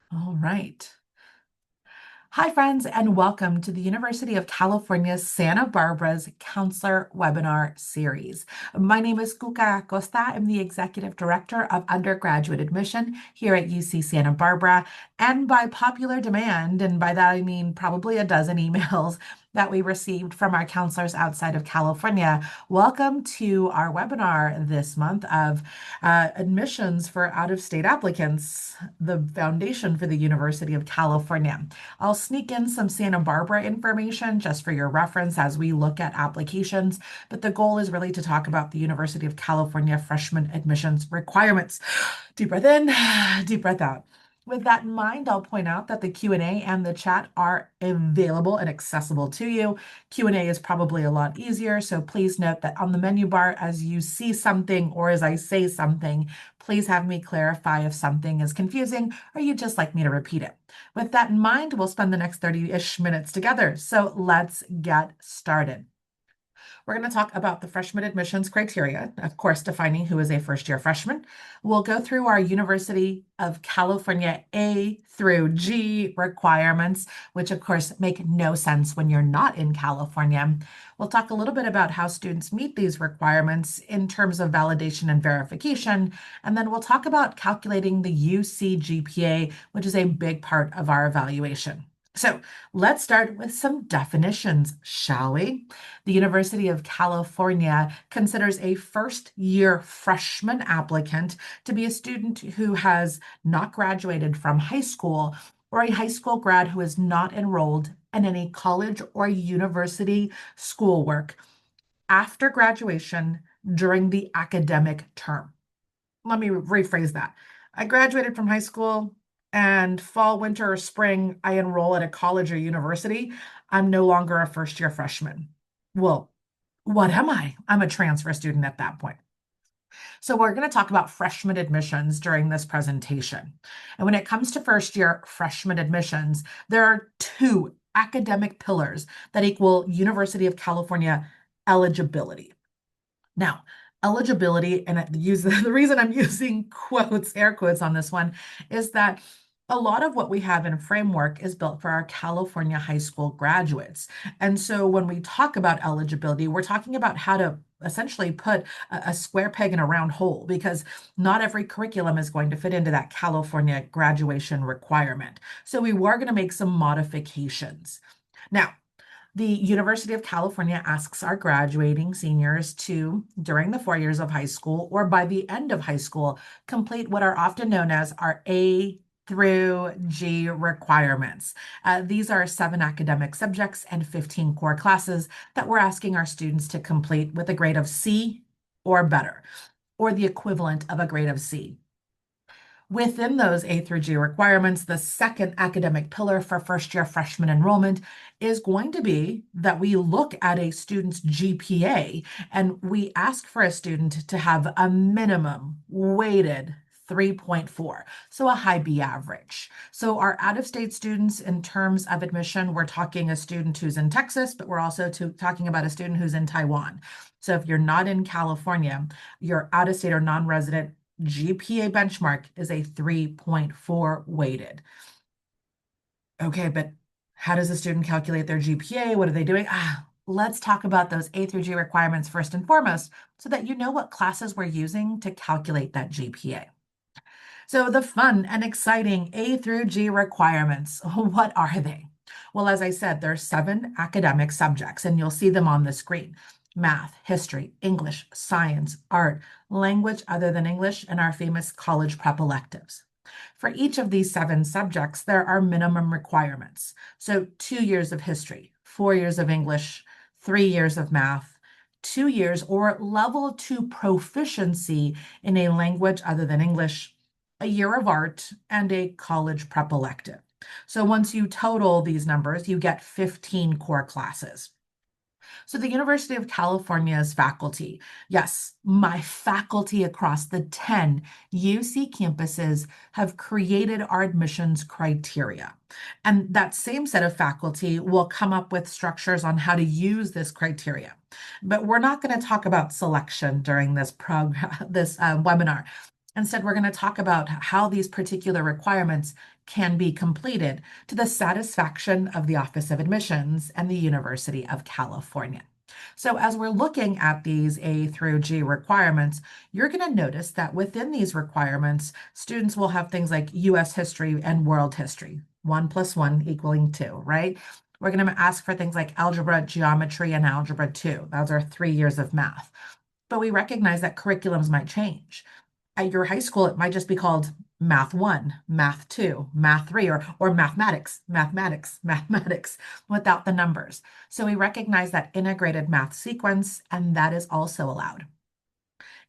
All right. Hi, friends, and welcome to the University of California, Santa Barbara's Counselor Webinar Series. My name is Cuca Acosta. I'm the Executive Director of Undergraduate Admission here at UC Santa Barbara. And by popular demand, and by that I mean probably a dozen emails that we received from our counselors outside of California, welcome to our webinar this month of admissions for out-of-state applicants, the foundation for the University of California. I'll sneak in some Santa Barbara information just for your reference as we look at applications, but the goal is really to talk about the University of California freshman admissions requirements. Deep breath in, deep breath out. With that in mind, I'll point out that the Q&A and the chat are available and accessible to you. Q&A is probably a lot easier, so please note that on the menu bar, as you see something or as I say something, please have me clarify if something is confusing or you'd just like me to repeat it. With that in mind, we'll spend the next 30-ish minutes together. So let's get started. We're going to talk about the freshman admissions criteria, of course, defining who is a first-year freshman. We'll go through our University of California A through G requirements, which of course make no sense when you're not in California. We'll talk a little bit about how students meet these requirements in terms of validation and verification, and then we'll talk about calculating the UC GPA, which is a big part of our evaluation. So let's start with some definitions, shall we? The University of California considers a first-year freshman applicant to be a student who has not graduated from high school or a high school grad who is not enrolled in any college or university schoolwork after graduation during the academic term. Let me rephrase that. I graduated from high school and fall, winter, or spring, I enroll at a college or university. I'm no longer a first-year freshman. Well, what am I? I'm a transfer student at that point. So we're going to talk about freshman admissions during this presentation. And when it comes to first year freshman admissions, there are two academic pillars that equal University of California eligibility. Now, eligibility, and the reason I'm using quotes, air quotes on this one, is that a lot of what we have in framework is built for our California high school graduates. And so when we talk about eligibility, we're talking about how to essentially put a square peg in a round hole because not every curriculum is going to fit into that California graduation requirement. So we were going to make some modifications. Now, the University of California asks our graduating seniors to, during the 4 years of high school or by the end of high school, complete what are often known as our A through G requirements. These are 7 academic subjects and 15 core classes that we're asking our students to complete with a grade of C or better, or the equivalent of a grade of C. Within those A through G requirements, the second academic pillar for first year freshman enrollment is going to be that we look at a student's GPA and we ask for a student to have a minimum weighted 3.4, so a high B average. So our out-of-state students, in terms of admission, we're talking a student who's in Texas, but we're also talking about a student who's in Taiwan. So if you're not in California, you're out-of-state or non-resident, GPA benchmark is a 3.4 weighted. Okay, but how does a student calculate their GPA? What are they doing? Let's talk about those A through G requirements first and foremost so that you know what classes we're using to calculate that GPA. So the fun and exciting A through G requirements, what are they? Well, as I said, there's 7 academic subjects, and you'll see them on the screen. Math, history, English, science, art, language other than English, and our famous college prep electives. For each of these 7 subjects, there are minimum requirements. So 2 years of history, 4 years of English, 3 years of math, 2 years or level 2 proficiency in a language other than English, a year of art, and a college prep elective. So once you total these numbers, you get 15 core classes. So the University of California's faculty, yes, my faculty across the 10 UC campuses have created our admissions criteria. And that same set of faculty will come up with structures on how to use this criteria. But we're not going to talk about selection during this webinar. Instead, we're going to talk about how these particular requirements can be completed to the satisfaction of the Office of Admissions and the University of California. So as we're looking at these A through G requirements, you're going to notice that within these requirements, students will have things like US history and world history, 1 + 1 = 2, right? We're going to ask for things like algebra, geometry, and algebra 2. Those are 3 years of math. But we recognize that curriculums might change. At your high school, it might just be called Math 1, Math 2, Math 3, or mathematics, mathematics, mathematics without the numbers. So we recognize that integrated math sequence, and that is also allowed.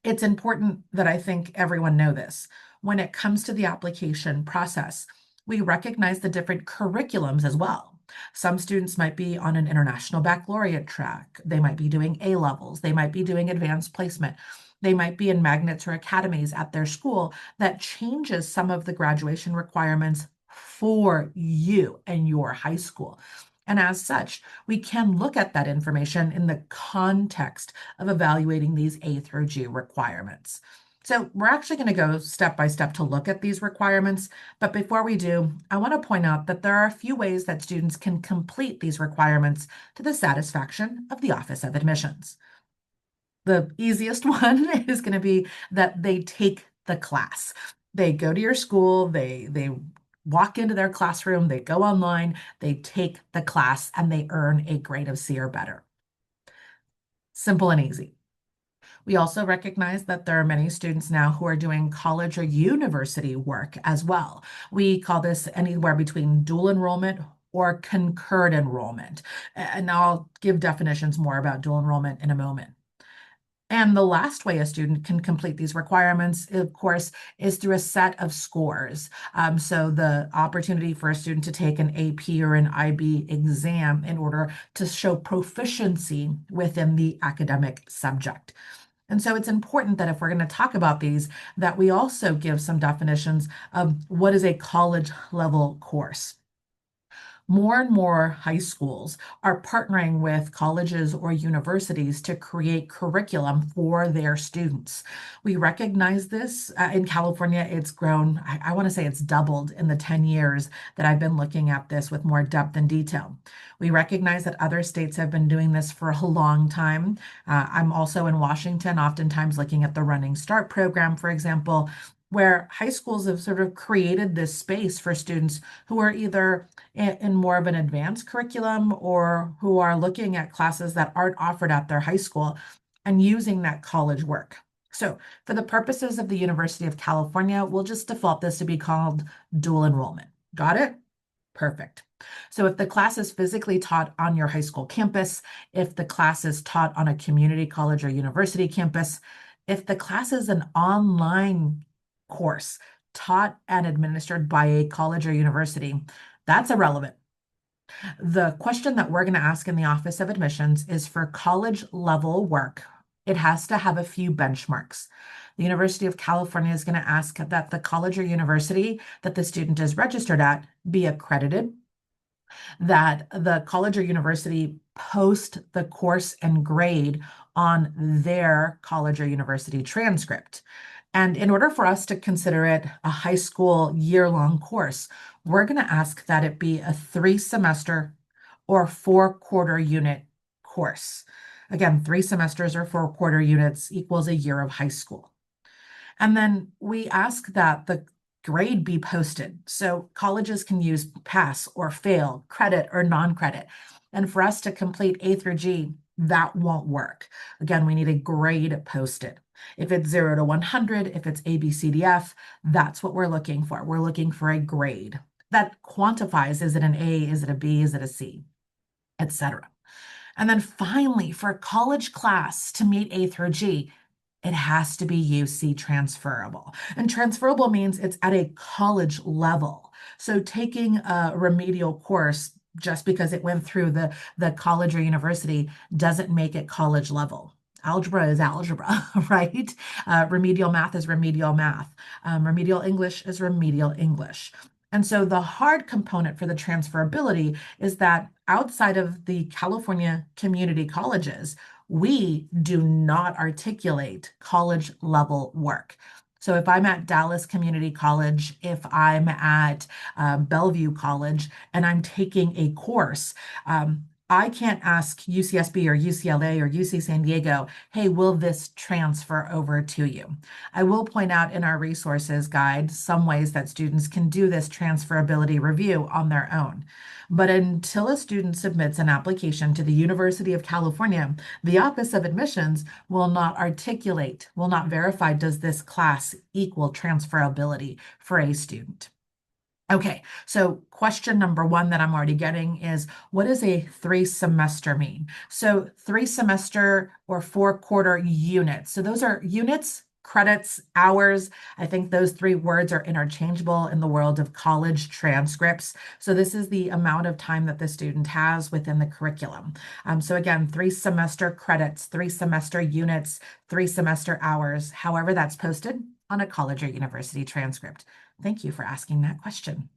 It's important that I think everyone know this. When it comes to the application process, we recognize the different curriculums as well. Some students might be on an international baccalaureate track. They might be doing A levels. They might be doing advanced placement. They might be in magnets or academies at their school that changes some of the graduation requirements for you and your high school. And as such, we can look at that information in the context of evaluating these A through G requirements. So we're actually going to go step by step to look at these requirements. But before we do, I want to point out that there are a few ways that students can complete these requirements to the satisfaction of the Office of Admissions. The easiest one is going to be that they take the class. They go to your school, they walk into their classroom, they go online, they take the class, and they earn a grade of C or better. Simple and easy. We also recognize that there are many students now who are doing college or university work as well. We call this anywhere between dual enrollment or concurrent enrollment. And I'll give definitions more about dual enrollment in a moment. And the last way a student can complete these requirements, of course, is through a set of scores. So the opportunity for a student to take an AP or an IB exam in order to show proficiency within the academic subject. And so it's important that if we're going to talk about these, that we also give some definitions of what is a college level course. More and more high schools are partnering with colleges or universities to create curriculum for their students. We recognize this. In California, it's grown, I want to say it's doubled in the 10 years that I've been looking at this with more depth and detail. We recognize that other states have been doing this for a long time. I'm also in Washington, oftentimes looking at the Running Start program, for example, where high schools have sort of created this space for students who are either in more of an advanced curriculum or who are looking at classes that aren't offered at their high school and using that college work. So for the purposes of the University of California, we'll just default this to be called dual enrollment. Got it? Perfect. So if the class is physically taught on your high school campus, if the class is taught on a community college or university campus, if the class is an online course taught and administered by a college or university, that's irrelevant. The question that we're going to ask in the Office of Admissions is for college level work. It has to have a few benchmarks. The University of California is going to ask that the college or university that the student is registered at be accredited, that the college or university post the course and grade on their college or university transcript. And in order for us to consider it a high school year-long course, we're going to ask that it be a 3-semester or 4-quarter unit course. Again, 3 semesters or 4-quarter units equals a year of high school. And then we ask that the grade be posted. So colleges can use pass or fail, credit or non-credit. And for us to complete A through G, that won't work. Again, we need a grade posted. If it's 0 to 100, if it's A, B, C, D, F, that's what we're looking for. We're looking for a grade that quantifies, is it an A, is it a B, is it a C, etc. And then finally, for a college class to meet A through G, it has to be UC transferable. And transferable means it's at a college level. So taking a remedial course just because it went through the college or university doesn't make it college level. Algebra is algebra, right? Remedial math is remedial math. Remedial English is remedial English. And so the hard component for the transferability is that outside of the California community colleges, we do not articulate college level work. So if I'm at Dallas Community College, if I'm at Bellevue College, and I'm taking a course, I can't ask UCSB or UCLA or UC San Diego, hey, will this transfer over to you? I will point out in our resources guide some ways that students can do this transferability review on their own. But until a student submits an application to the University of California, the Office of Admissions will not articulate, will not verify, does this class equal transferability for a student? Okay, so question number one that I'm already getting is, what does a 3 semester mean? So 3 semester or 4 quarter units. So those are units, credits, hours. I think those 3 words are interchangeable in the world of college transcripts. So this is the amount of time that the student has within the curriculum. So again, 3 semester credits, 3 semester units, 3 semester hours, however that's posted on a college or university transcript. Thank you for asking that question.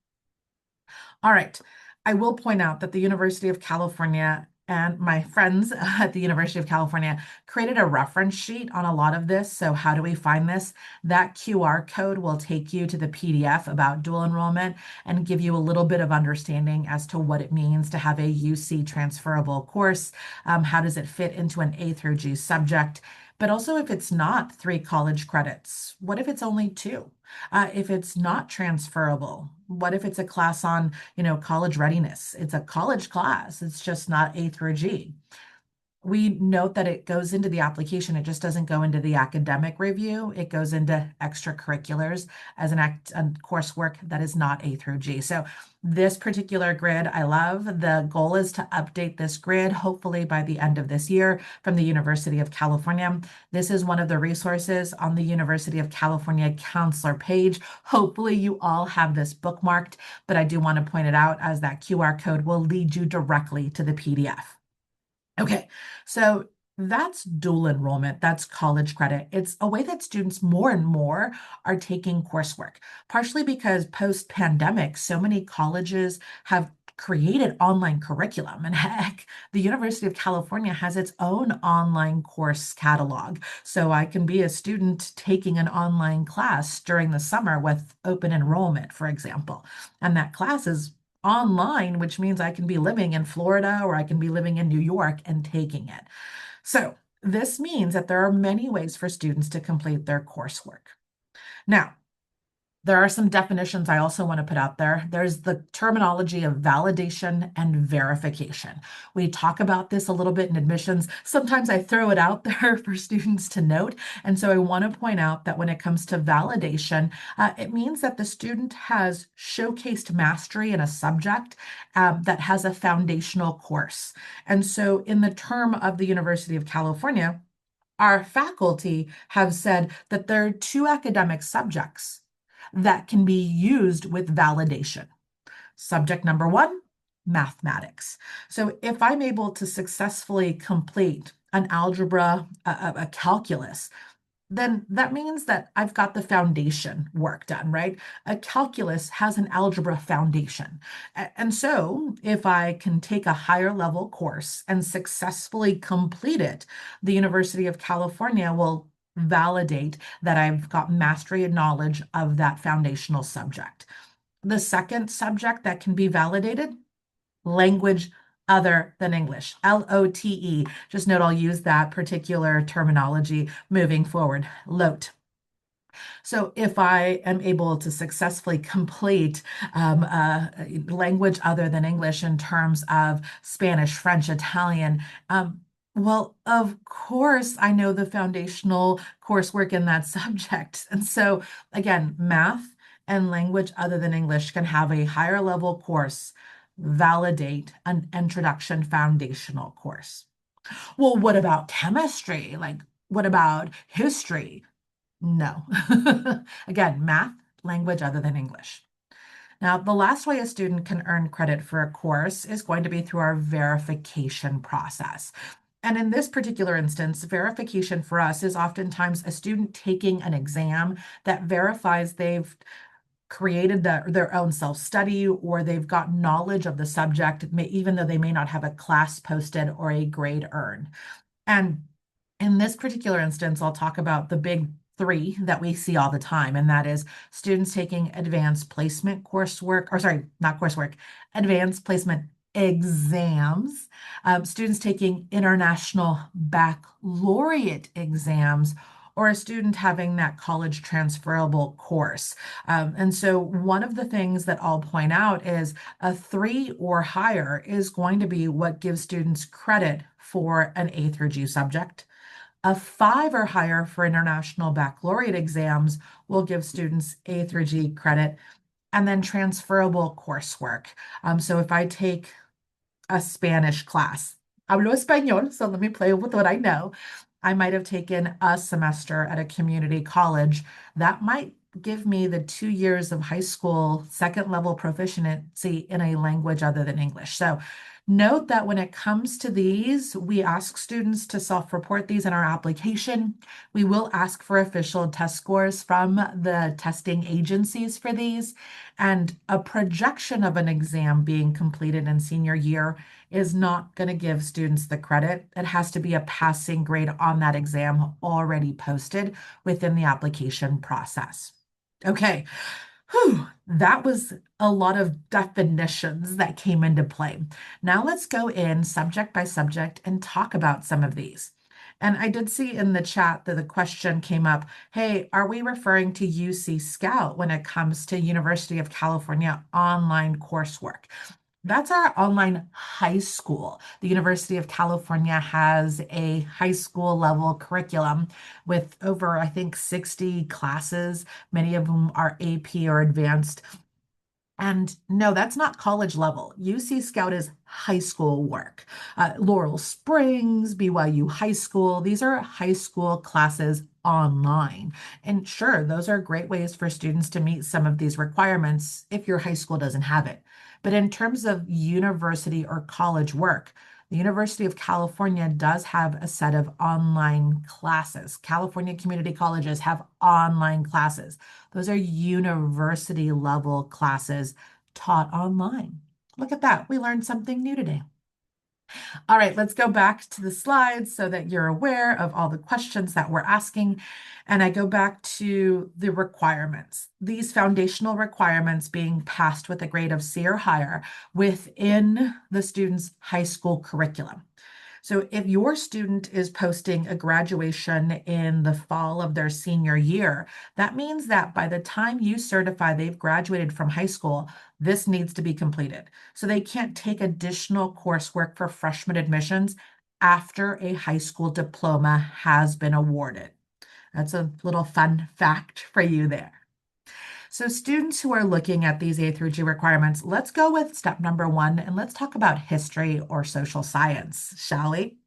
All right. I will point out that the University of California and my friends at the University of California created a reference sheet on a lot of this. So how do we find this? That QR code will take you to the PDF about dual enrollment and give you a little bit of understanding as to what it means to have a UC transferable course. How does it fit into an A through G subject? But also if it's not 3 college credits, what if it's only 2? If it's not transferable, what if it's a class on, college readiness? It's a college class. It's just not A through G. We note that it goes into the application. It just doesn't go into the academic review. It goes into extracurriculars as an coursework that is not A through G. So this particular grid, I love. The goal is to update this grid, hopefully by the end of this year from the University of California. This is one of the resources on the University of California counselor page. Hopefully you all have this bookmarked, but I do want to point it out as that QR code will lead you directly to the PDF. Okay, so that's dual enrollment, that's college credit. It's a way that students more and more are taking coursework, partially because post-pandemic, so many colleges have created online curriculum. And heck, the University of California has its own online course catalog. So I can be a student taking an online class during the summer with open enrollment, for example. And that class is online, which means I can be living in Florida or I can be living in New York and taking it. So this means that there are many ways for students to complete their coursework. Now, there are some definitions I also want to put out there. There's the terminology of validation and verification. We talk about this a little bit in admissions. Sometimes I throw it out there for students to note. And so I want to point out that when it comes to validation, it means that the student has showcased mastery in a subject that has a foundational course. And so in the term of the University of California, our faculty have said that there are 2 academic subjects that can be used with validation. Subject number 1, mathematics. So if I'm able to successfully complete an algebra, a calculus, then that means that I've got the foundation work done, right? A calculus has an algebra foundation. And so if I can take a higher level course and successfully complete it, the University of California will validate that I've got mastery and knowledge of that foundational subject. The second subject that can be validated, language other than English, LOTE. Just note I'll use that particular terminology moving forward, LOTE. So if I am able to successfully complete language other than English in terms of Spanish, French, Italian, well, of course, I know the foundational coursework in that subject. And so again, math and language other than English can have a higher level course validate an introduction foundational course. Well, what about chemistry? Like, what about history? No. Again, math, language other than English. Now, the last way a student can earn credit for a course is going to be through our verification process. And in this particular instance, verification for us is oftentimes a student taking an exam that verifies they've created their own self-study or they've got knowledge of the subject, even though they may not have a class posted or a grade earned. And in this particular instance, I'll talk about the big three that we see all the time, and that is students taking advanced placement coursework, or sorry, not coursework, advanced placement exams, students taking international baccalaureate exams, or a student having that college transferable course. And so one of the things that I'll point out is a three or higher is going to be what gives students credit for an A through G subject. A five or higher for international baccalaureate exams will give students A through G credit, and then transferable coursework. So if I take a Spanish class. Hablo español, so let me play with what I know. I might have taken a semester at a community college. That might give me the 2 years of high school second level proficiency in a language other than English. So note that when it comes to these, we ask students to self-report these in our application. We will ask for official test scores from the testing agencies for these, and a projection of an exam being completed in senior year is not going to give students the credit. It has to be a passing grade on that exam already posted within the application process. Okay, whew, that was a lot of definitions that came into play. Now let's go in subject by subject and talk about some of these. And I did see in the chat that the question came up, hey, are we referring to UC Scout when it comes to University of California online coursework? That's our online high school. The University of California has a high school level curriculum with over, I think, 60 classes. Many of them are AP or advanced. And no, that's not college level. UC Scout is high school work. Laurel Springs, BYU High School, these are high school classes online. And sure, those are great ways for students to meet some of these requirements if your high school doesn't have it. But in terms of university or college work, the University of California does have a set of online classes. California community colleges have online classes. Those are university level classes taught online. Look at that. We learned something new today. All right, let's go back to the slides so that you're aware of all the questions that we're asking. And I go back to the requirements. These foundational requirements being passed with a grade of C or higher within the student's high school curriculum. So if your student is posting a graduation in the fall of their senior year, that means that by the time you certify they've graduated from high school, this needs to be completed. So they can't take additional coursework for freshman admissions after a high school diploma has been awarded. That's a little fun fact for you there. So students who are looking at these A through G requirements, let's go with step number one and let's talk about history or social science, shall we?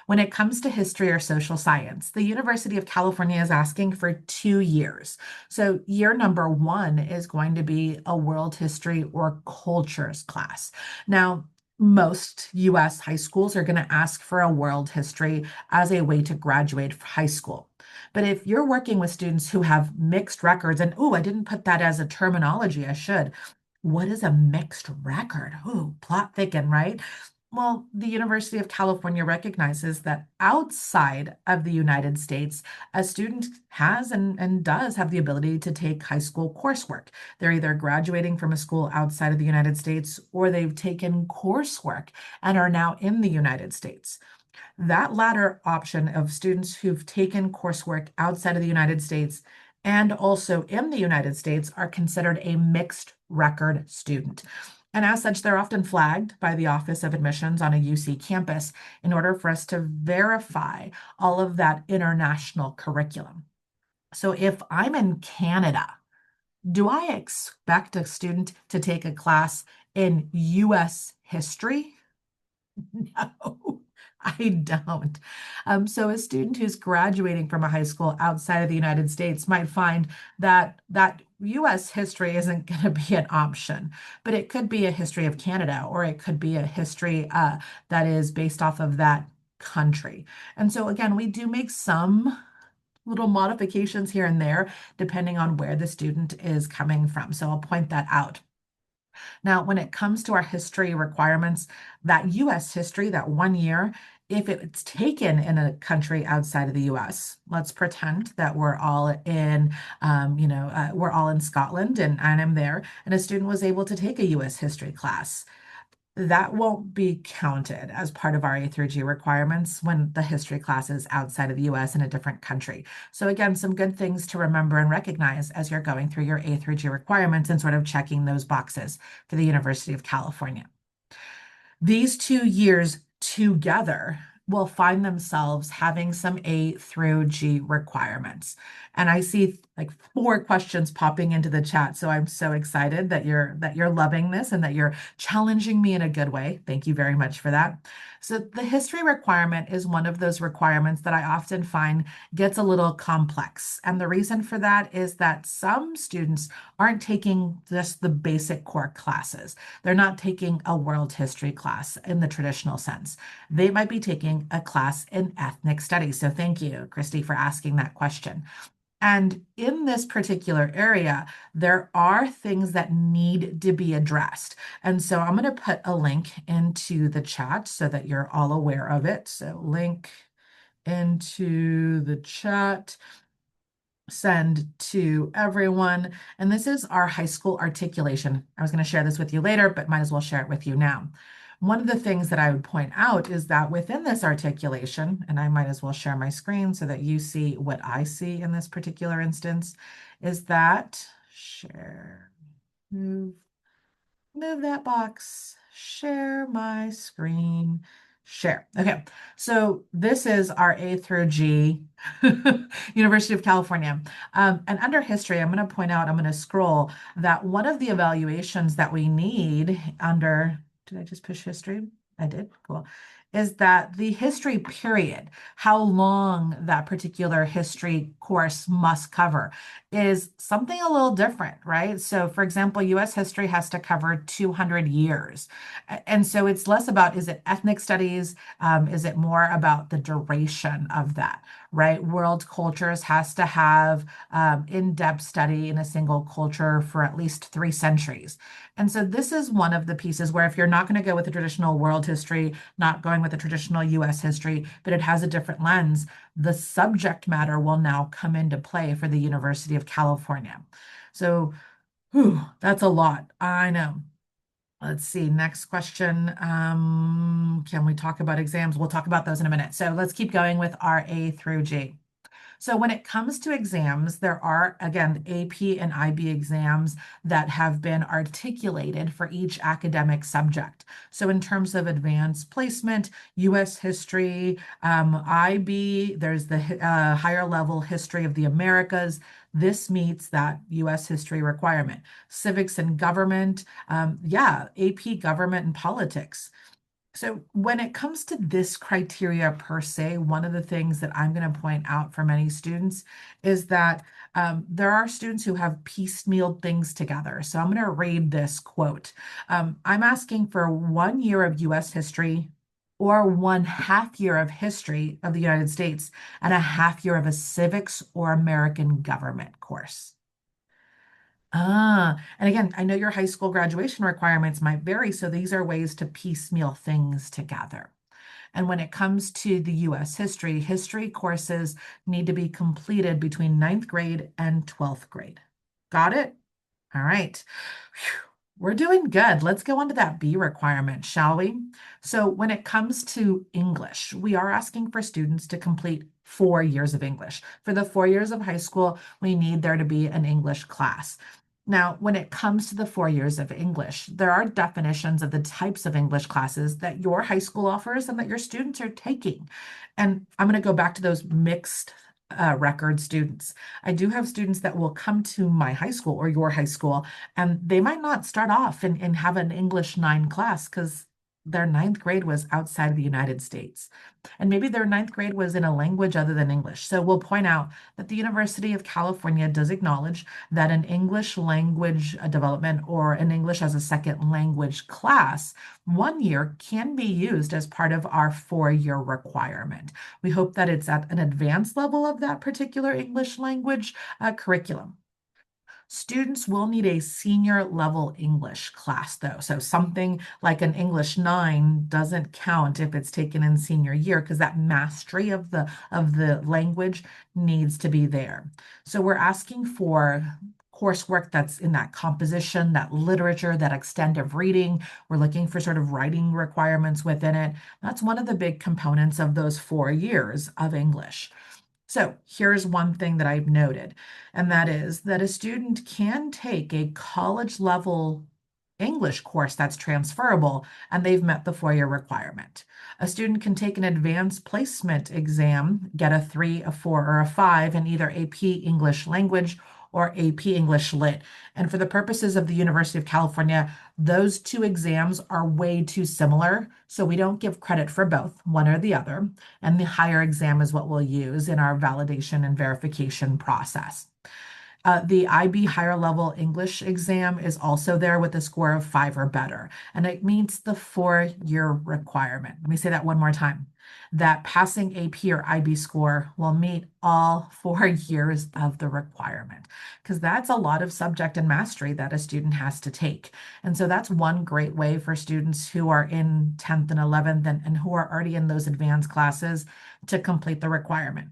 When it comes to history or social science, the University of California is asking for 2 years. So year number one is going to be a world history or cultures class. Now, most US high schools are going to ask for a world history as a way to graduate high school. But if you're working with students who have mixed records, and oh, I didn't put that as a terminology, I should. What is a mixed record? Oh, plot thicken, right? Well, the University of California recognizes that outside of the United States, a student has and does have the ability to take high school coursework. They're either graduating from a school outside of the United States or they've taken coursework and are now in the United States. That latter option of students who've taken coursework outside of the United States and also in the United States are considered a mixed record student. And as such, they're often flagged by the Office of Admissions on a UC campus in order for us to verify all of that international curriculum. So if I'm in Canada, do I expect a student to take a class in US history? No, I don't. So a student who's graduating from a high school outside of the United States might find that US history isn't going to be an option, but it could be a history of Canada, or it could be a history that is based off of that country. And so again, we do make some little modifications here and there, depending on where the student is coming from. So I'll point that out. Now, when it comes to our history requirements, that US history, that 1 year, If it's taken in a country outside of the US, let's pretend that we're all in, we're all in Scotland and I'm there, and a student was able to take a US history class. That won't be counted as part of our A through G requirements when the history class is outside of the US in a different country. So again, some good things to remember and recognize as you're going through your A through G requirements and sort of checking those boxes for the University of California. These 2 years together will find themselves having some A through G requirements. And I see like 4 questions popping into the chat. So I'm so excited that you're loving this and that you're challenging me in a good way. Thank you very much for that. So the history requirement is one of those requirements that I often find gets a little complex. And the reason for that is that some students aren't taking just the basic core classes. They're not taking a world history class in the traditional sense. They might be taking a class in ethnic studies. So thank you, Christy, for asking that question. And in this particular area, there are things that need to be addressed. And so I'm going to put a link into the chat so that you're all aware of it. So link into the chat, send to everyone. And this is our high school articulation. I was going to share this with you later, but might as well share it with you now. One of the things that I would point out is that within this articulation, and I might as well share my screen so that you see what I see in this particular instance, is that share, move that box, share my screen, share. Okay, so this is our A through G, University of California. And under history, I'm going to point out, I'm going to scroll that one of the evaluations that we need under, did I just push history? I did, cool. Is that the history period, how long that particular history course must cover, is something a little different, right? So, for example, US history has to cover 200 years. And so it's less about, is it ethnic studies? Is it more about the duration of that, right? World cultures has to have in-depth study in a single culture for at least 3 centuries. And so this is one of the pieces where if you're not going to go with the traditional world history, not going with the traditional US history, but it has a different lens, the subject matter will now come into play for the University of California. So, that's a lot. I know. Let's see, next question. Can we talk about exams? We'll talk about those in a minute. So let's keep going with our A through G. So when it comes to exams, there are, again, AP and IB exams that have been articulated for each academic subject. So in terms of advanced placement, US history, IB, there's the higher level history of the Americas. This meets that US history requirement. Civics and government, AP government and politics. So when it comes to this criteria per se, one of the things that I'm going to point out for many students is that there are students who have piecemealed things together. So I'm going to read this quote. I'm asking for 1 year of US history or 1/2 year of history of the United States and a half year of a civics or American government course. And again, I know your high school graduation requirements might vary, so these are ways to piecemeal things together. And when it comes to the US history, history courses need to be completed between 9th grade and 12th grade. Got it? All right. Whew. We're doing good. Let's go on to that B requirement, shall we? So when it comes to English, we are asking for students to complete 4 years of English. For the 4 years of high school, we need there to be an English class. Now, when it comes to the 4 years of English, there are definitions of the types of English classes that your high school offers and that your students are taking. And I'm going to go back to those mixed record students. I do have students that will come to my high school or your high school, and they might not start off and have an English 9 class because their 9th grade was outside of the United States. And maybe their 9th grade was in a language other than English. So we'll point out that the University of California does acknowledge that an English language development or an English as a second language class 1 year can be used as part of our 4 year requirement. We hope that it's at an advanced level of that particular English language curriculum. Students will need a senior level English class though. So something like an English 9 doesn't count if it's taken in senior year because that mastery of the language needs to be there. So we're asking for coursework that's in that composition, that literature, that extensive reading. We're looking for sort of writing requirements within it. That's one of the big components of those 4 years of English. So here's one thing that I've noted, and that is that a student can take a college level English course that's transferable and they've met the 4 year requirement. A student can take an advanced placement exam, get a 3, a 4, or a 5 in either AP English Language or AP English Lit. And for the purposes of the University of California, those two exams are way too similar. So we don't give credit for both, one or the other. And the higher exam is what we'll use in our validation and verification process. The IB higher level English exam is also there with a score of 5 or better, and it meets the 4 year requirement. Let me say that one more time. That passing AP or IB score will meet all 4 years of the requirement, because that's a lot of subject and mastery that a student has to take. And so that's one great way for students who are in 10th and 11th and who are already in those advanced classes to complete the requirement.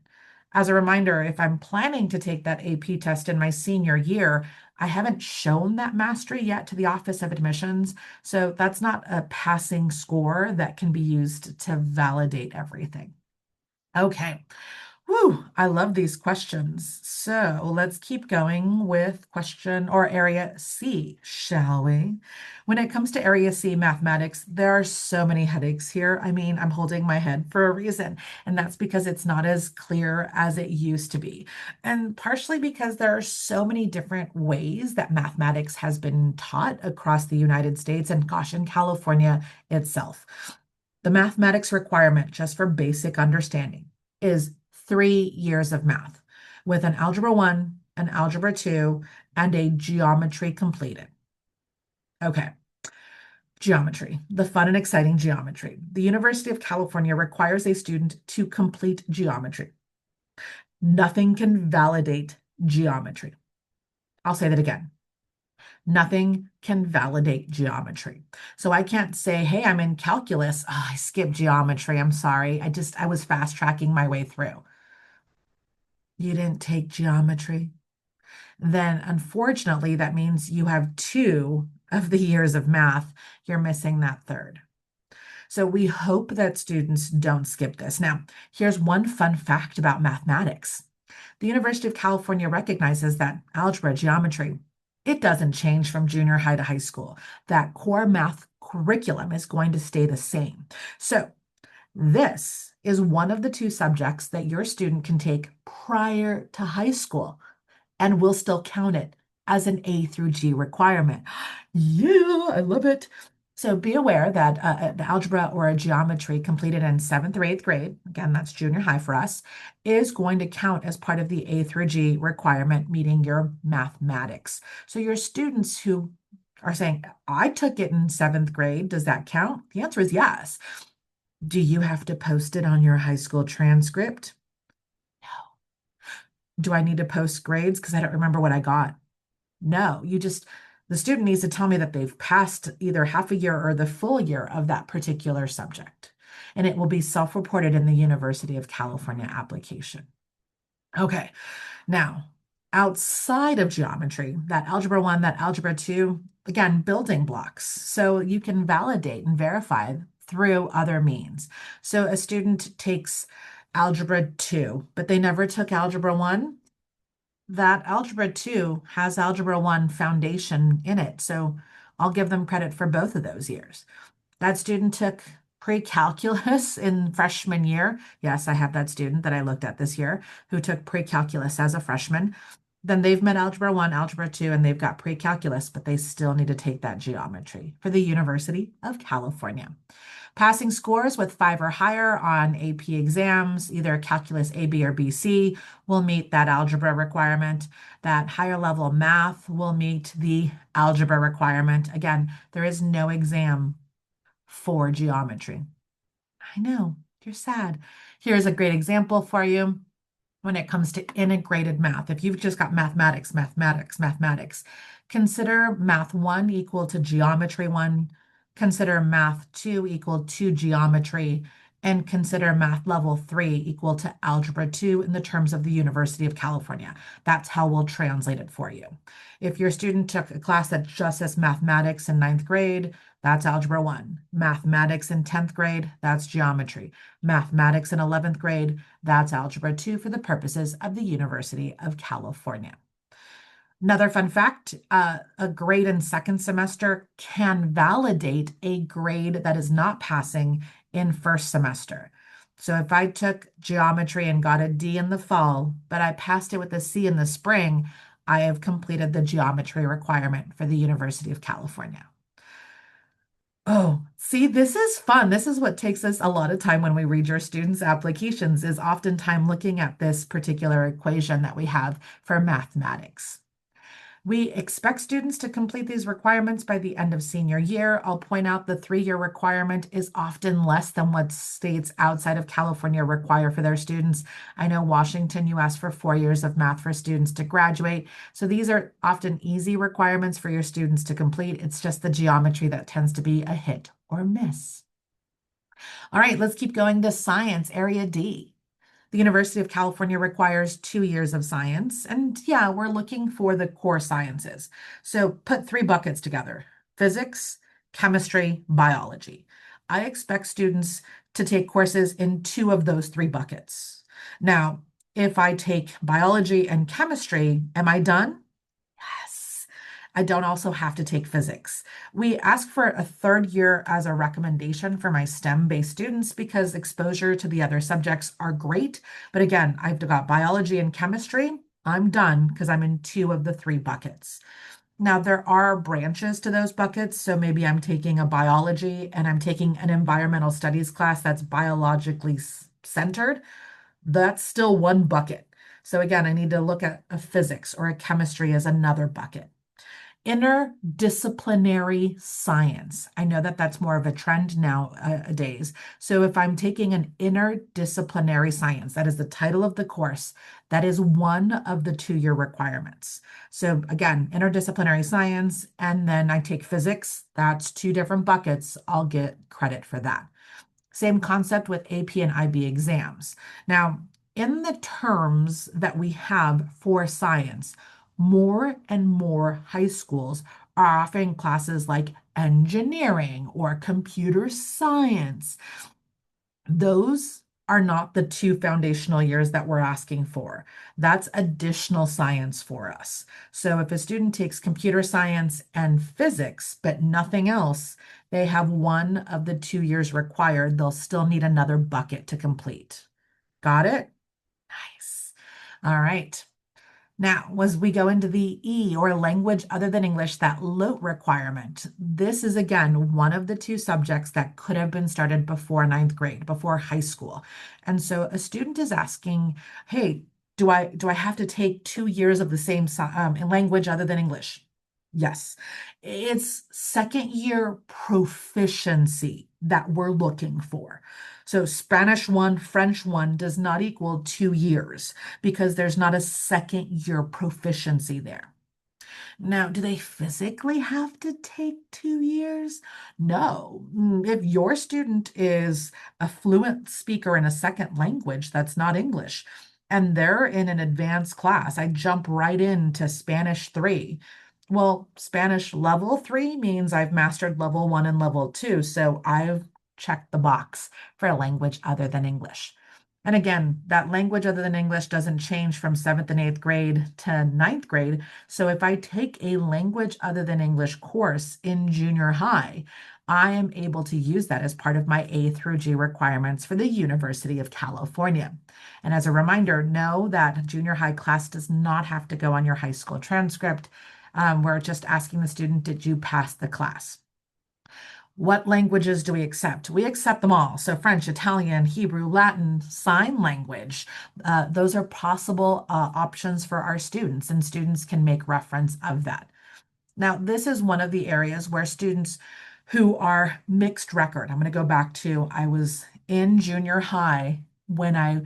As a reminder, if I'm planning to take that AP test in my senior year, I haven't shown that mastery yet to the Office of Admissions. So that's not a passing score that can be used to validate everything. Okay. Whew, I love these questions. So let's keep going with question or area C, shall we? When it comes to area C mathematics, there are so many headaches here. I mean, I'm holding my head for a reason, and that's because it's not as clear as it used to be. And partially because there are so many different ways that mathematics has been taught across the United States and gosh, in California itself. The mathematics requirement, just for basic understanding, is 3 years of math with an Algebra 1, an Algebra 2, and a geometry completed. Okay, geometry, the fun and exciting geometry. The University of California requires a student to complete geometry. Nothing can validate geometry. I'll say that again. Nothing can validate geometry. So I can't say, hey, I'm in calculus. Oh, I skipped geometry. I'm sorry. I was fast tracking my way through. You didn't take geometry. Then unfortunately, that means you have 2 of the years of math. You're missing that third. So we hope that students don't skip this. Now, here's one fun fact about mathematics. The University of California recognizes that algebra, geometry, it doesn't change from junior high to high school. That core math curriculum is going to stay the same. So this is one of the 2 subjects that your student can take prior to high school and we'll still count it as an A through G requirement. Yeah, I love it. So be aware that an algebra or a geometry completed in 7th or 8th grade, again, that's junior high for us, is going to count as part of the A through G requirement, meeting your mathematics. So your students who are saying, I took it in 7th grade, does that count? The answer is yes. Do you have to post it on your high school transcript? No. Do I need to post grades because I don't remember what I got? No, the student needs to tell me that they've passed either half a year or the full year of that particular subject. And it will be self-reported in the University of California application. Okay, now outside of geometry, that Algebra 1, that Algebra 2, again, building blocks. So you can validate and verify through other means. So a student takes Algebra 2, but they never took Algebra 1. That Algebra 2 has Algebra 1 foundation in it. So I'll give them credit for both of those years. That student took pre-calculus in freshman year. Yes, I have that student that I looked at this year who took pre-calculus as a freshman. Then they've met Algebra 1, Algebra 2, and they've got pre-calculus, but they still need to take that geometry for the University of California. Passing scores with 5 or higher on AP exams, either calculus A, B, or BC, will meet that algebra requirement. That higher level math will meet the algebra requirement. Again, there is no exam for geometry. I know, you're sad. Here's a great example for you. when it comes to integrated math. If you've just got mathematics, mathematics, mathematics, consider math one equal to geometry one, consider math two equal to geometry, and consider math level three equal to algebra two in the terms of the University of California. That's how we'll translate it for you. If your student took a class that just says mathematics in ninth grade, that's algebra one. Mathematics in 10th grade, that's geometry. Mathematics in 11th grade, that's algebra 2 for the purposes of the University of California. Another fun fact, a grade in second semester can validate a grade that is not passing in first semester. So if I took geometry and got a D in the fall, but I passed it with a C in the spring, I have completed the geometry requirement for the University of California. Oh, see, this is fun. This is what takes us a lot of time when we read your students' applications, is oftentimes looking at this particular equation that we have for mathematics. We expect students to complete these requirements by the end of senior year. I'll point out the 3-year requirement is often less than what states outside of California require for their students. I know Washington, you ask for 4 years of math for students to graduate. So these are often easy requirements for your students to complete. It's just the geometry that tends to be a hit or miss. All right, let's keep going to science, area D. The University of California requires 2 years of science. And yeah, we're looking for the core sciences. So put 3 buckets together: physics, chemistry, biology. I expect students to take courses in 2 of those 3 buckets. Now, if I take biology and chemistry, am I done? Yes. I don't also have to take physics. We ask for a 3rd year as a recommendation for my STEM-based students because exposure to the other subjects are great. But again, I've got biology and chemistry. I'm done because I'm in 2 of the 3 buckets. Now, there are branches to those buckets. So maybe I'm taking a biology and I'm taking an environmental studies class that's biologically centered. That's still 1 bucket. So again, I need to look at a physics or a chemistry as another bucket. Interdisciplinary science. I know that that's more of a trend nowadays. So if I'm taking an interdisciplinary science, that is the title of the course, that is one of the 2-year requirements. So again, interdisciplinary science, and then I take physics, that's 2 different buckets. I'll get credit for that. Same concept with AP and IB exams. Now, in the terms that we have for science, more and more high schools are offering classes like engineering or computer science. Those are not the 2 foundational years that we're asking for. That's additional science for us. So if a student takes computer science and physics, but nothing else, they have 1 of the 2 years required. They'll still need another bucket to complete. Got it? Nice. All right. Now, as we go into the E, or language other than English, that LOT requirement, this is again one of the 2 subjects that could have been started before ninth grade, before high school. And so a student is asking, hey, do I have to take 2 years of the same language other than English? Yes. It's 2nd year proficiency that we're looking for. So Spanish 1, French 1 does not equal 2 years because there's not a 2nd year proficiency there. Now, do they physically have to take 2 years? No. If your student is a fluent speaker in a second language that's not English, and they're in an advanced class, I jump right into Spanish 3. Well, Spanish level 3 means I've mastered level 1 and level 2, so I've checked the box for a language other than English. And again, that language other than English doesn't change from 7th and 8th grade to ninth grade. So if I take a language other than English course in junior high, I am able to use that as part of my A through G requirements for the University of California. And as a reminder, know that junior high class does not have to go on your high school transcript. We're just asking the student, did you pass the class? What languages do we accept? We accept them all. So French, Italian, Hebrew, Latin, sign language. Those are possible options for our students, and students can make reference of that. Now, this is one of the areas where students who are mixed record, I'm going to go back to, I was in junior high when I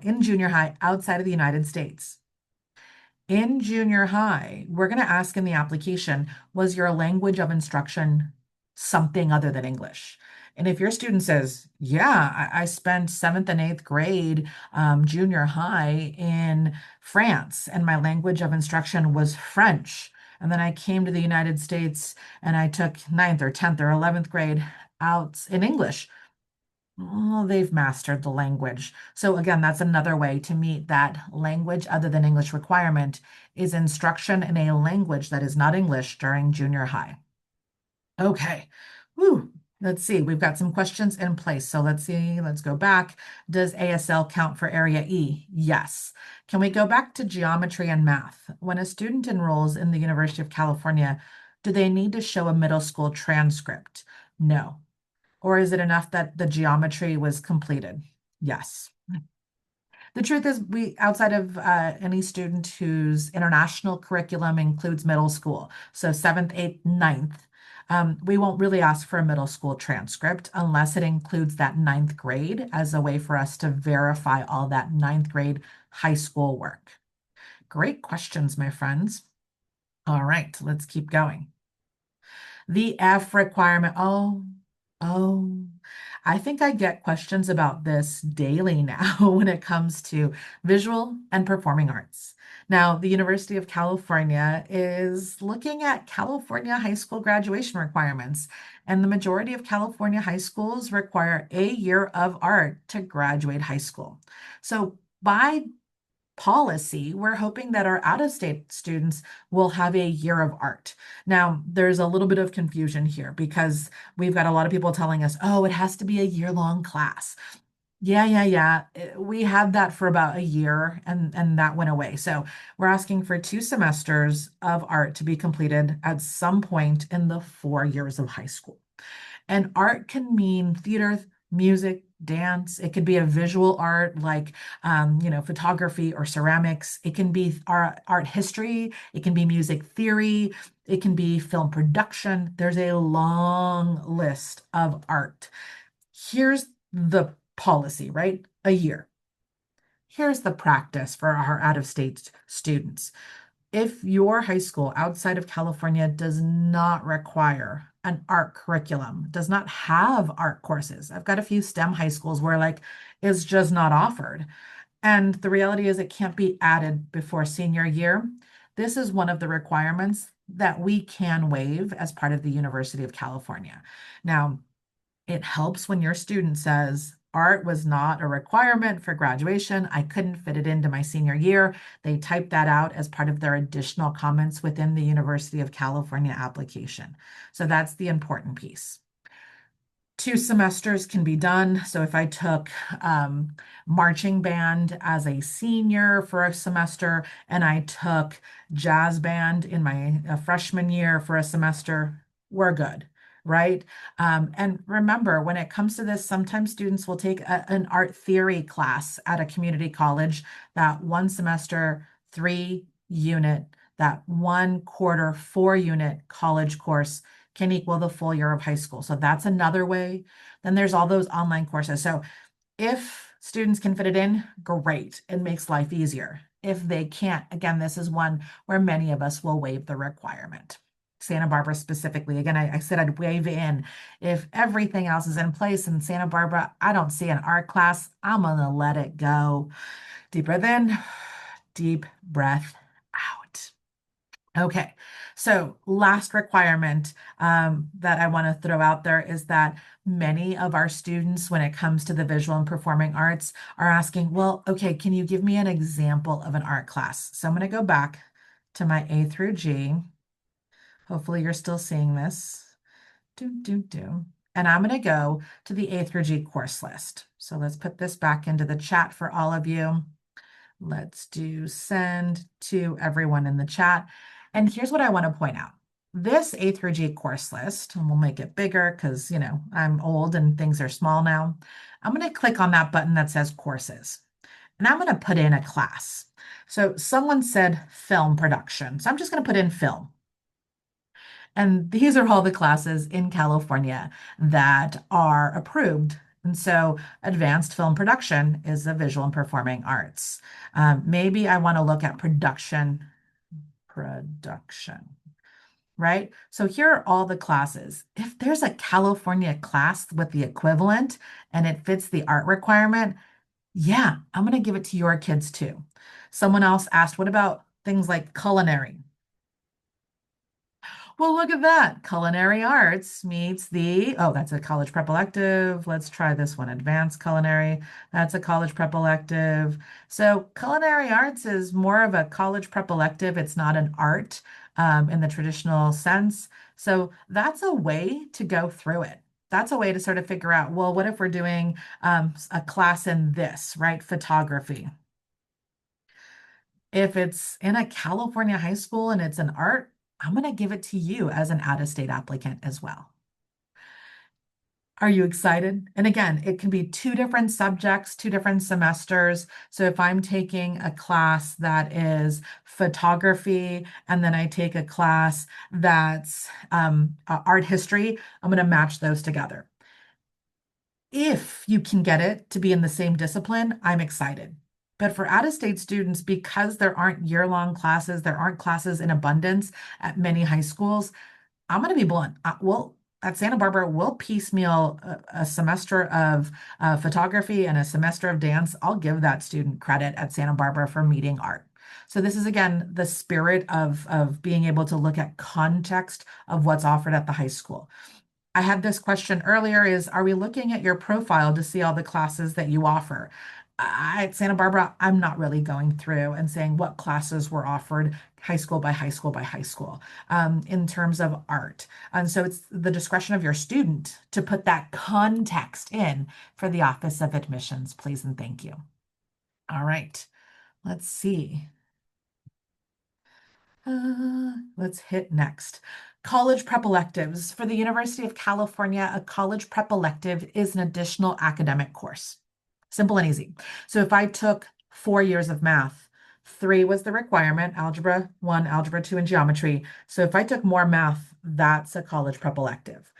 in junior high outside of the United States. In junior high, we're going to ask in the application, was your language of instruction something other than English? And if your student says, yeah, I spent seventh and eighth grade, junior high in France, and my language of instruction was French. And then I came to the United States and I took ninth or 10th or 11th grade out in English. Oh, they've mastered the language. So again, that's another way to meet that language other than English requirement is instruction in a language that is not English during junior high. Okay. Woo. Let's see. We've got some questions in place. So let's see. Let's go back. Does ASL count for Area E? Yes. Can we go back to geometry and math? When a student enrolls in the University of California, do they need to show a middle school transcript? No. Or is it enough that the geometry was completed? Yes. The truth is, we, outside of any student whose international curriculum includes middle school, so seventh, eighth, ninth, we won't really ask for a middle school transcript unless it includes that ninth grade as a way for us to verify all that ninth grade high school work. Great questions, my friends. All right, let's keep going. The F requirement. Oh, I think I get questions about this daily now when it comes to visual and performing arts. Now, the University of California is looking at California high school graduation requirements, and the majority of California high schools require a year of art to graduate high school. So, by policy, we're hoping that our out-of-state students will have a year of art. Now, there's a little bit of confusion here because we've got a lot of people telling us, oh, it has to be a year-long class. Yeah. We had that for about a year and that went away. So we're asking for 2 semesters of art to be completed at some point in the 4 years of high school. And art can mean theater, music, dance. It could be a visual art like, photography or ceramics. It can be art history. It can be music theory. It can be film production. There's a long list of art. Here's the policy, right? A year. Here's the practice for our out-of-state students. If your high school outside of California does not require an art curriculum, does not have art courses, I've got a few STEM high schools where like it's just not offered. And the reality is it can't be added before senior year. This is one of the requirements that we can waive as part of the University of California. Now, it helps when your student says, art was not a requirement for graduation. I couldn't fit it into my senior year. They type that out as part of their additional comments within the University of California application. So that's the important piece. 2 semesters can be done. So if I took marching band as a senior for a semester and I took jazz band in my freshman year for a semester, we're good, right? And remember, when it comes to this, sometimes students will take an art theory class at a community college, that 1 semester, 3 unit, that 1 quarter, 4 unit college course can equal the full year of high school. So that's another way. Then there's all those online courses. So if students can fit it in, great. It makes life easier. If they can't, again, this is one where many of us will waive the requirement. Santa Barbara specifically, again, I said I'd waive in. If everything else is in place in Santa Barbara, I don't see an art class, I'm gonna let it go. Deep breath in, deep breath out. Okay, so last requirement that I want to throw out there is that many of our students, when it comes to the visual and performing arts, are asking, well, okay, can you give me an example of an art class? So I'm going to go back to my A through G. Hopefully you're still seeing this. And I'm going to go to the A through G course list. So let's put this back into the chat for all of you. Let's do send to everyone in the chat. And here's what I want to point out. This A through G course list, and we'll make it bigger because, I'm old and things are small now. I'm going to click on that button that says courses, and I'm going to put in a class. So someone said film production. So I'm just going to put in film. And these are all the classes in California that are approved And so advanced film production is the visual and performing arts. Maybe I want to look at production, right? So here are all the classes. If there's a California class with the equivalent and it fits the art requirement, yeah, I'm going to give it to your kids too. Someone else asked, what about things like culinary? Well, look at that. Culinary arts meets oh, that's a college prep elective. Let's try this one. Advanced culinary. That's a college prep elective. So culinary arts is more of a college prep elective. It's not an art in the traditional sense. So that's a way to go through it. That's a way to sort of figure out, well, what if we're doing a class in this, right? Photography. If it's in a California high school and it's an art, I'm going to give it to you as an out-of-state applicant as well. Are you excited? And again, it can be two different subjects, two different semesters. So if I'm taking a class that is photography and then I take a class that's art history, I'm going to match those together. If you can get it to be in the same discipline, I'm excited. But for out-of-state students, because there aren't year-long classes, there aren't classes in abundance at many high schools, I'm going to be blunt. At Santa Barbara, we'll piecemeal a semester of photography and a semester of dance. I'll give that student credit at Santa Barbara for meeting art. So this is again the spirit of being able to look at context of what's offered at the high school. I had this question earlier is, are we looking at your profile to see all the classes that you offer? At Santa Barbara, I'm not really going through and saying what classes were offered high school by high school by high school in terms of art. And so it's the discretion of your student to put that context in for the Office of Admissions, please and thank you. All right, let's see. Let's hit next. College prep electives. For the University of California, a college prep elective is an additional academic course. Simple and easy. So if I took 4 years of math, three was the requirement, algebra 1, algebra 2, and geometry. So if I took more math, that's a college prep elective.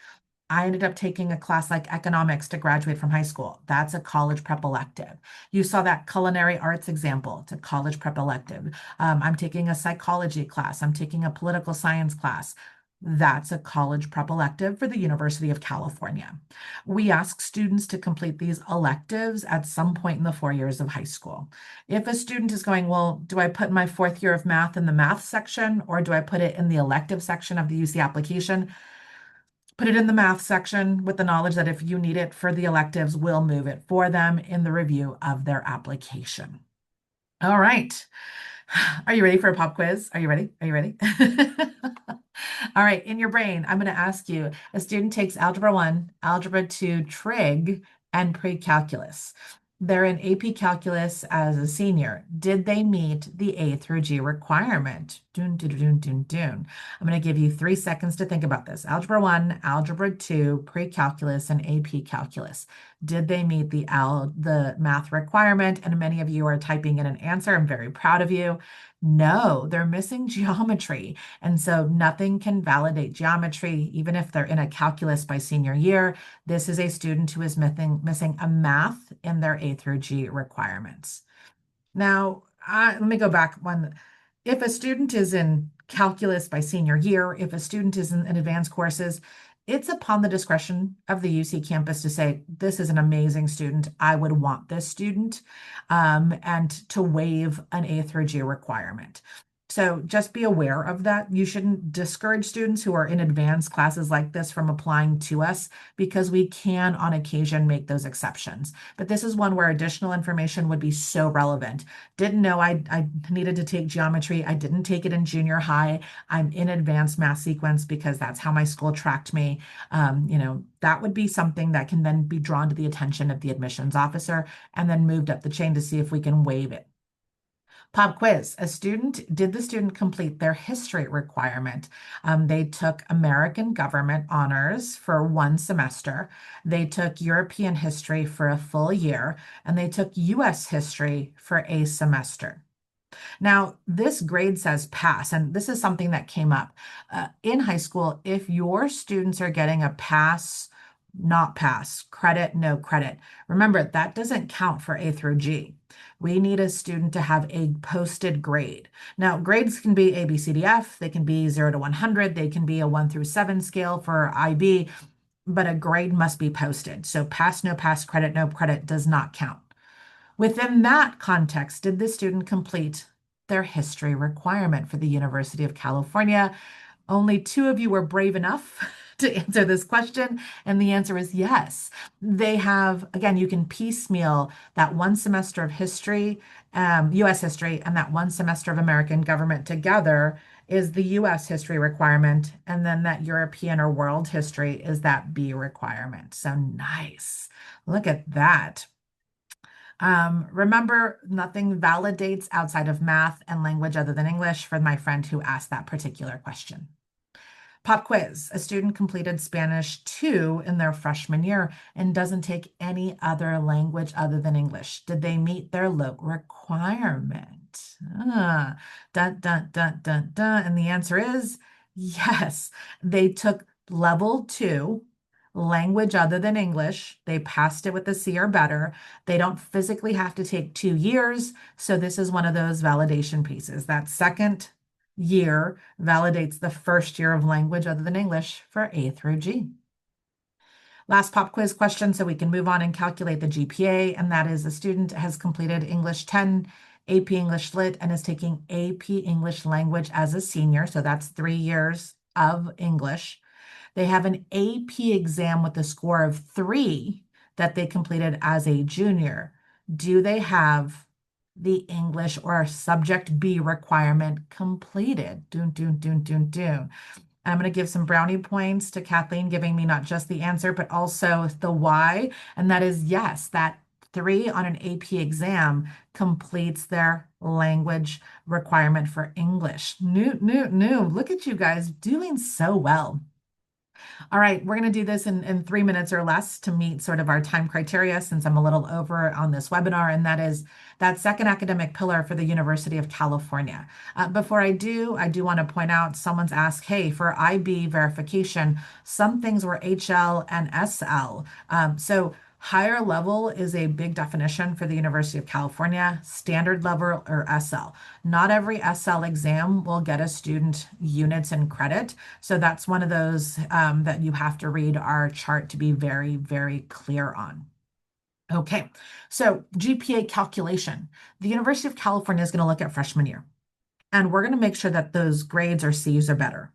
I ended up taking a class like economics to graduate from high school. That's a college prep elective. You saw that culinary arts example. It's a college prep elective. I'm taking a psychology class. I'm taking a political science class. That's a college prep elective for the University of California. We ask students to complete these electives at some point in the 4 years of high school. If a student is going, well, do I put my 4th year of math in the math section or do I put it in the elective section of the UC application? Put it in the math section with the knowledge that if you need it for the electives, we'll move it for them in the review of their application. All right. Are you ready for a pop quiz? Are you ready? Are you ready? All right. In your brain, I'm going to ask you, a student takes Algebra 1, Algebra 2, Trig, and pre-calculus. They're in AP Calculus as a senior. Did they meet the A through G requirement? Dun, dun, dun, dun, dun. I'm going to give you 3 seconds to think about this. Algebra 1, Algebra 2, pre-calculus, and AP Calculus. Did they meet the math requirement? And many of you are typing in an answer. I'm very proud of you. No, they're missing geometry. And so nothing can validate geometry, even if they're in a calculus by senior year. This is a student who is missing a math in their A through G requirements. Now, let me go back one. If a student is in calculus by senior year, if a student is in advanced courses, it's upon the discretion of the UC campus to say, this is an amazing student. I would want this student, and to waive an A through G requirement. So just be aware of that. You shouldn't discourage students who are in advanced classes like this from applying to us because we can on occasion make those exceptions. But this is one where additional information would be so relevant. Didn't know I needed to take geometry. I didn't take it in junior high. I'm in advanced math sequence because that's how my school tracked me. That would be something that can then be drawn to the attention of the admissions officer and then moved up the chain to see if we can waive it. Pop quiz. Did the student complete their history requirement? They took American government honors for 1 semester. They took European history for a full year, and they took US history for a semester. Now, this grade says pass, and this is something that came up in high school. If your students are getting a pass not pass, credit, no credit. Remember, that doesn't count for A through G. We need a student to have a posted grade. Now, grades can be A, B, C, D, F. They can be 0 to 100. They can be a 1 through 7 scale for IB, but a grade must be posted. So pass, no pass, credit, no credit does not count. Within that context, did the student complete their history requirement for the University of California? Only two of you were brave enough to answer this question, and the answer is yes. They have, again, you can piecemeal that one semester of history, US history, and that one semester of American government together is the US history requirement, and then that European or world history is that B requirement. So nice. Look at that. Remember, nothing validates outside of math and language other than English for my friend who asked that particular question. Pop quiz. A student completed Spanish 2 in their freshman year and doesn't take any other language other than English. Did they meet their local requirement? Dun, dun, dun, dun, dun. And the answer is yes. They took level 2, language other than English. They passed it with a C or better. They don't physically have to take 2 years. So this is one of those validation pieces. That second year validates the first year of language other than English for A through G. Last pop quiz question so we can move on and calculate the GPA, and that is a student has completed English 10, AP English Lit, and is taking AP English Language as a senior, so that's 3 years of English. They have an AP exam with a score of 3 that they completed as a junior. Do they have the English or subject B requirement completed? Doon, doon, doon, doon, doon. I'm going to give some brownie points to Kathleen, giving me not just the answer, but also the why. And that is yes, that 3 on an AP exam completes their language requirement for English. New, new, new. Look at you guys doing so well. All right, we're going to do this in 3 minutes or less to meet sort of our time criteria since I'm a little over on this webinar, and that is that second academic pillar for the University of California. Before I do want to point out someone's asked, hey, for IB verification, some things were HL and SL. So higher level is a big definition for the University of California, standard level or SL. Not every SL exam will get a student units and credit. So that's one of those that you have to read our chart to be very, very clear on. Okay, so GPA calculation. The University of California is going to look at freshman year, and we're going to make sure that those grades or C's are better.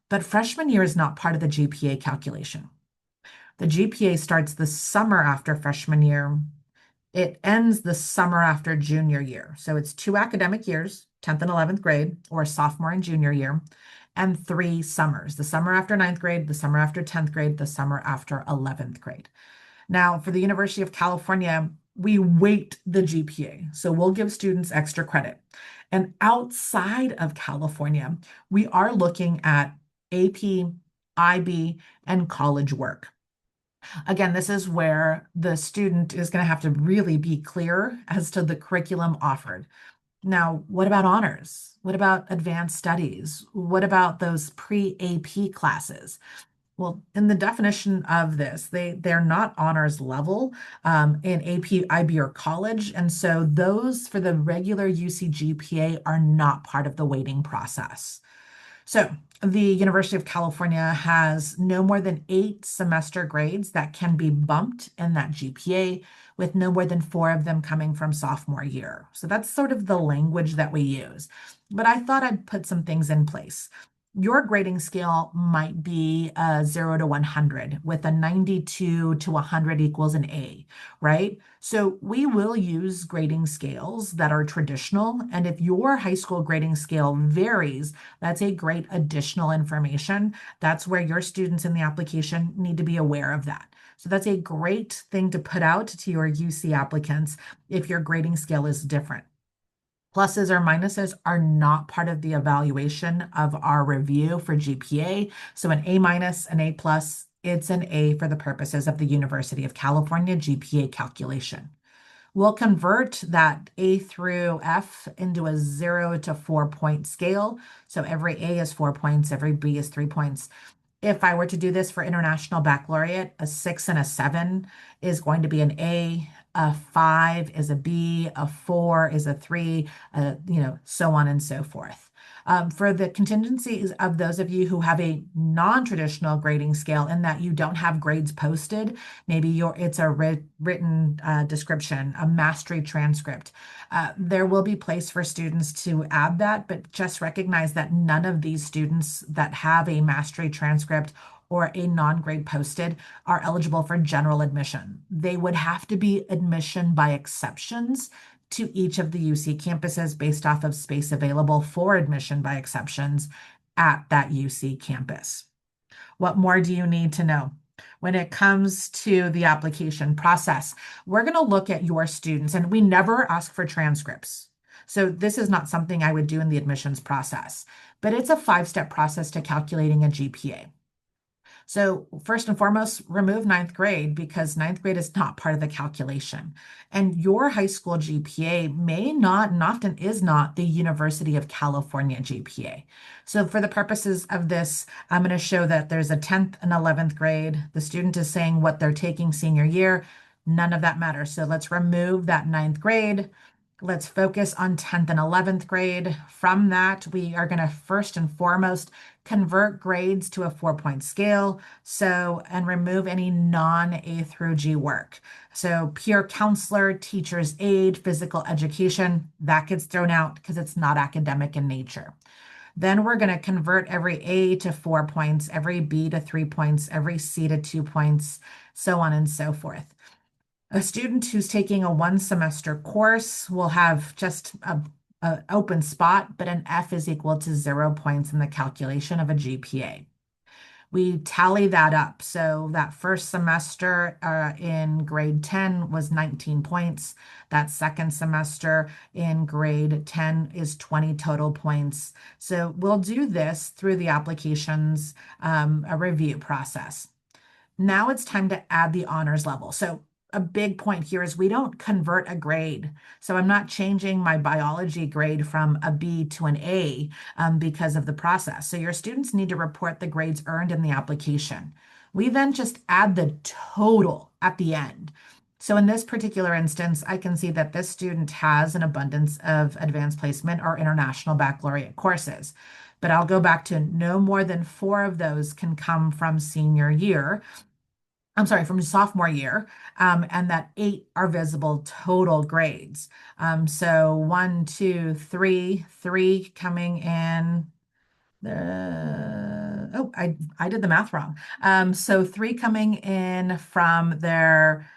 But freshman year is not part of the GPA calculation. The GPA starts the summer after freshman year. It ends the summer after junior year. So it's 2 academic years, 10th and 11th grade, or sophomore and junior year, and 3 summers, the summer after 9th grade, the summer after 10th grade, the summer after 11th grade. Now, for the University of California, we weight the GPA. So we'll give students extra credit. And outside of California, we are looking at AP, IB, and college work. Again, this is where the student is going to have to really be clear as to the curriculum offered. Now, what about honors? What about advanced studies? What about those pre-AP classes? Well, in the definition of this, they're not honors level in AP, IB, or college. And so those for the regular UC GPA are not part of the weighting process. So the University of California has no more than 8 semester grades that can be bumped in that GPA, with no more than 4 of them coming from sophomore year. So that's sort of the language that we use. But I thought I'd put some things in place. Your grading scale might be a 0 to 100, with a 92 to 100 equals an A, right? So we will use grading scales that are traditional. And if your high school grading scale varies, that's a great additional information. That's where your students in the application need to be aware of that. So that's a great thing to put out to your UC applicants if your grading scale is different. Pluses or minuses are not part of the evaluation of our review for GPA. So an A minus, an A plus, it's an A for the purposes of the University of California GPA calculation. We'll convert that A through F into a 0 to 4 point scale. So every A is 4 points, every B is 3 points. If I were to do this for International Baccalaureate, a 6 and a 7 is going to be an A 5 is a B, a 4 is a 3, so on and so forth. For the contingencies of those of you who have a non-traditional grading scale in that you don't have grades posted, maybe it's a written description, a mastery transcript. There will be place for students to add that, but just recognize that none of these students that have a mastery transcript or a non-grade posted are eligible for general admission. They would have to be admission by exceptions to each of the UC campuses based off of space available for admission by exceptions at that UC campus. What more do you need to know? When it comes to the application process, we're going to look at your students, and we never ask for transcripts. So this is not something I would do in the admissions process, but it's a 5-step process to calculating a GPA. So first and foremost, remove ninth grade because ninth grade is not part of the calculation. And your high school GPA may not and often is not the University of California GPA. So for the purposes of this, I'm going to show that there's a 10th and 11th grade. The student is saying what they're taking senior year. None of that matters. So let's remove that ninth grade. Let's focus on 10th and 11th grade. From that, we are going to first and foremost convert grades to a 4-point scale. And remove any non-A through G work. So peer counselor, teacher's aide, physical education, that gets thrown out because it's not academic in nature. Then we're going to convert every A to 4 points, every B to 3 points, every C to 2 points, so on and so forth. A student who's taking a 1-semester course will have just a open spot, but an F is equal to 0 points in the calculation of a GPA. We tally that up. So that first semester in grade 10 was 19 points. That second semester in grade 10 is 20 total points. So we'll do this through the applications, a review process. Now it's time to add the honors level. So a big point here is we don't convert a grade. So I'm not changing my biology grade from a B to an A because of the process. So your students need to report the grades earned in the application. We then just add the total at the end. So in this particular instance, I can see that this student has an abundance of advanced placement or international baccalaureate courses. But I'll go back to no more than 4 of those can come from senior year. I'm sorry, from sophomore year, and that 8 are visible total grades. So 1, 2, 3 coming in. I did the math wrong. So 3 coming in from their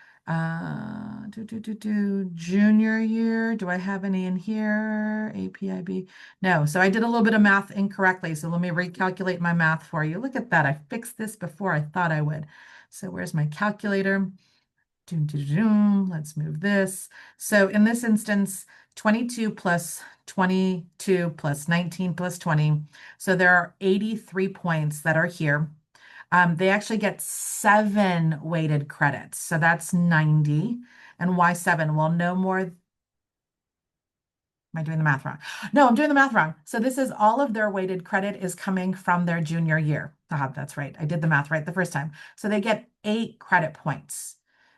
junior year. Do I have any in here? APIB? No. So I did a little bit of math incorrectly. So let me recalculate my math for you. Look at that. I fixed this before I thought I would. So where's my calculator? Let's move this. So in this instance, 22 plus 22 plus 19 plus 20. So there are 83 points that are here. They actually get 7 weighted credits. So that's 90. And why 7? Well, no more. Am I doing the math wrong? No, I'm doing the math wrong. So this is all of their weighted credit is coming from their junior year. That's right. I did the math right the first time. So they get 8 credit points.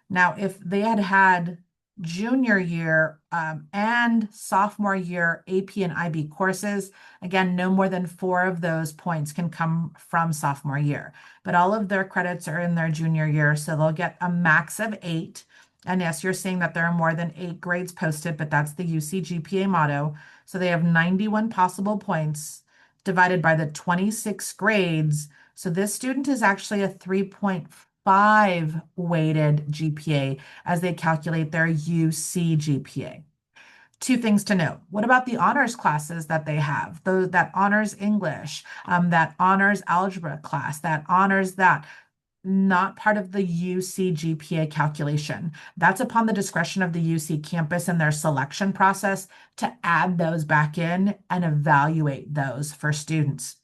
Now, if they had had junior year and sophomore year AP and IB courses, again, no more than 4 of those points can come from sophomore year. But all of their credits are in their junior year, so they'll get a max of 8. And yes, you're seeing that there are more than 8 grades posted, but that's the UC GPA motto. So they have 91 possible points divided by the 26 grades. So this student is actually a 3.5 weighted GPA as they calculate their UC GPA. 2 things to note. What about the honors classes that they have? That honors English, that honors algebra class, that honors that. Not part of the UC GPA calculation. That's upon the discretion of the UC campus and their selection process to add those back in and evaluate those for students.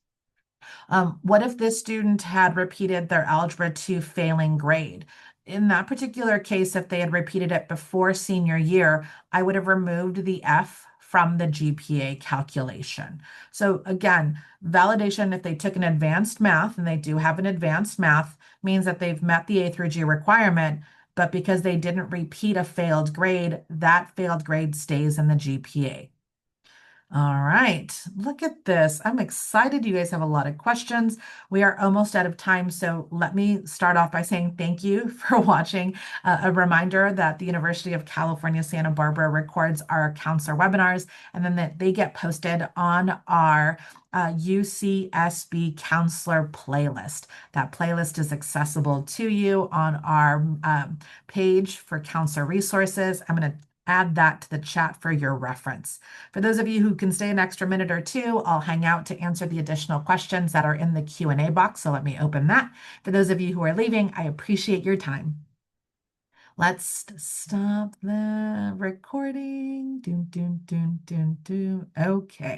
What if this student had repeated their Algebra 2 failing grade? In that particular case, if they had repeated it before senior year, I would have removed the F from the GPA calculation. So again, validation, if they took an advanced math, and they do have an advanced math, means that they've met the A through G requirement, but because they didn't repeat a failed grade, that failed grade stays in the GPA. All right, look at this. I'm excited. You guys have a lot of questions. We are almost out of time, so let me start off by saying thank you for watching. A reminder that the University of California, Santa Barbara records our counselor webinars, and then that they get posted on our UCSB counselor playlist. That playlist is accessible to you on our page for counselor resources. I'm going to add that to the chat for your reference. For those of you who can stay an extra minute or two, I'll hang out to answer the additional questions that are in the Q&A box, so let me open that. For those of you who are leaving, I appreciate your time. Let's stop the recording. Doom, doom, doom, doom, doom. Okay.